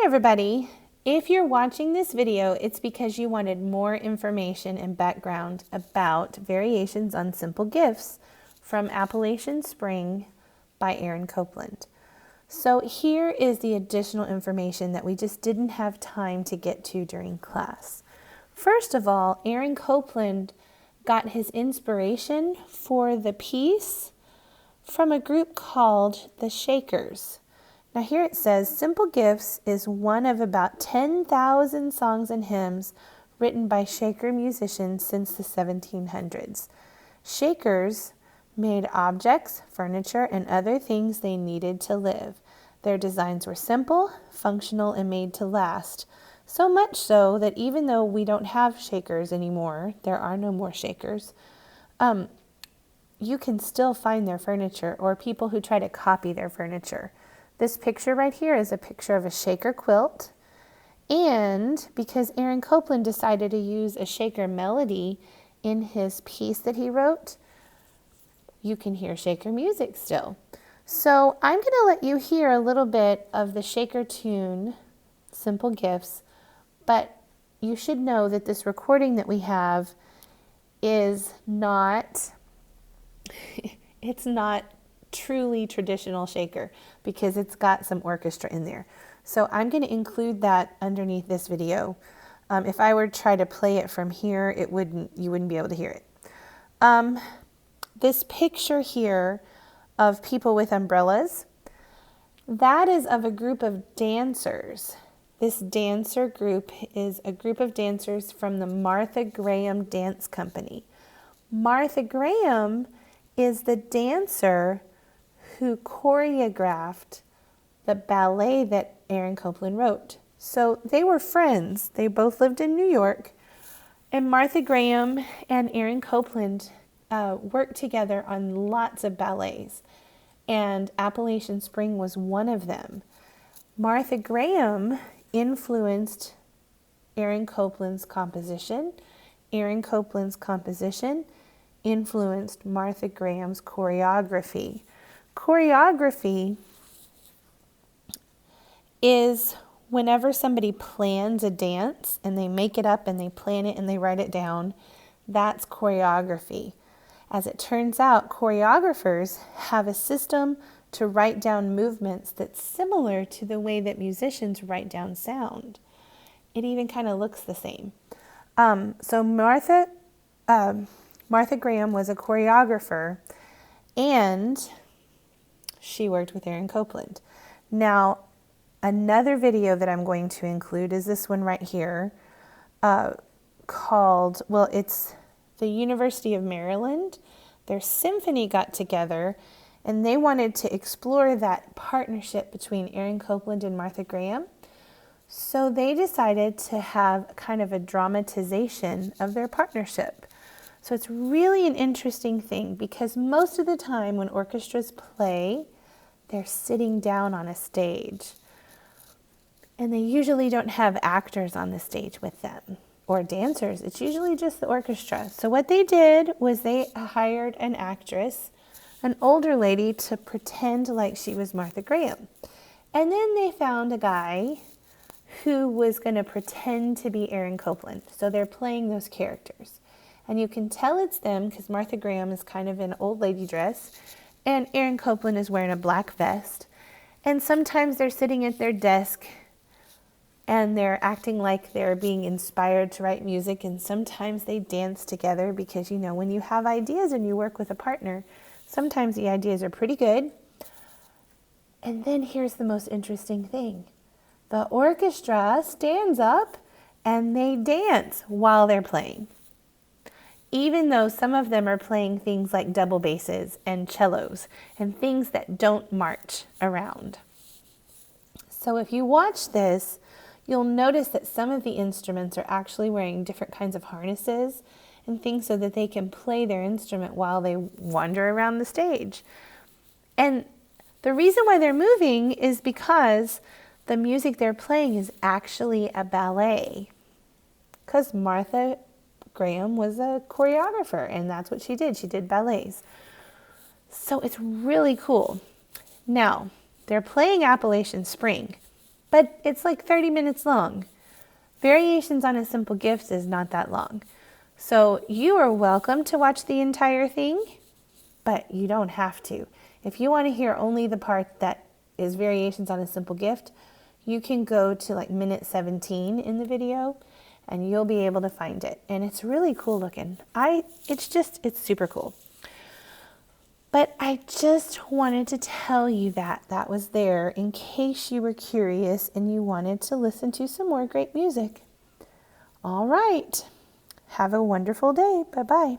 everybody. If you're watching this video, it's because you wanted more information and background about Variations on Simple Gifts from Appalachian Spring by Aaron Copland. So here is the additional information that we just didn't have time to get to during class. First of all, Aaron Copland got his inspiration for the piece from a group called the Shakers. Now here it says, Simple Gifts is one of about 10,000 songs and hymns written by Shaker musicians since the 1700s. Shakers made objects, furniture, and other things they needed to live. Their designs were simple, functional, and made to last. So much so that even though we don't have Shakers anymore, there are no more Shakers, you can still find their furniture or people who try to copy their furniture. This picture right here is a picture of a Shaker quilt, and because Aaron Copland decided to use a Shaker melody in his piece that he wrote, you can hear Shaker music still. So I'm going to let you hear a little bit of the Shaker tune, Simple Gifts, but you should know that this recording that we have is not, it's not truly traditional Shaker because it's got some orchestra in there. So I'm going to include that underneath this video. If I were to try to play it from here, you wouldn't be able to hear it. This picture here of people with umbrellas, that is of a group of dancers. This dancer group is a group of dancers from the Martha Graham Dance Company. Martha Graham is the dancer who choreographed the ballet that Aaron Copland wrote. So they were friends. They both lived in New York. And Martha Graham and Aaron Copland worked together on lots of ballets. And Appalachian Spring was one of them. Martha Graham influenced Aaron Copland's composition. Aaron Copland's composition influenced Martha Graham's choreography. Choreography is whenever somebody plans a dance and they make it up and they plan it and they write it down, that's choreography. As it turns out, choreographers have a system to write down movements that's similar to the way that musicians write down sound. It even kind of looks the same. So Martha Graham was a choreographer, and she worked with Aaron Copland. Now, another video that I'm going to include is this one right here, called, well, it's the University of Maryland. Their symphony got together, and they wanted to explore that partnership between Aaron Copland and Martha Graham. So they decided to have kind of a dramatization of their partnership. So it's really an interesting thing because most of the time when orchestras play, they're sitting down on a stage. And they usually don't have actors on the stage with them or dancers. It's usually just the orchestra. So what they did was they hired an actress, an older lady, to pretend like she was Martha Graham. And then they found a guy who was going to pretend to be Aaron Copland. So they're playing those characters. And you can tell it's them because Martha Graham is kind of in old lady dress and Aaron Copland is wearing a black vest. And sometimes they're sitting at their desk and they're acting like they're being inspired to write music, and sometimes they dance together because, you know, when you have ideas and you work with a partner, sometimes the ideas are pretty good. And then here's the most interesting thing. The orchestra stands up and they dance while they're playing, even though some of them are playing things like double basses and cellos and things that don't march around. So if you watch this, you'll notice that some of the instruments are actually wearing different kinds of harnesses and things so that they can play their instrument while they wander around the stage. And the reason why they're moving is because the music they're playing is actually a ballet. Because Martha Graham was a choreographer, and that's what she did. She did ballets. So it's really cool. Now, they're playing Appalachian Spring. but it's like 30 minutes long. Variations on a Simple Gift is not that long. So you are welcome to watch the entire thing, but you don't have to. If you want to hear only the part that is Variations on a Simple Gift, you can go to like minute 17 in the video and you'll be able to find it. And it's really cool looking. It's super cool. But I just wanted to tell you that was there in case you were curious and you wanted to listen to some more great music. All right. Have a wonderful day. Bye-bye.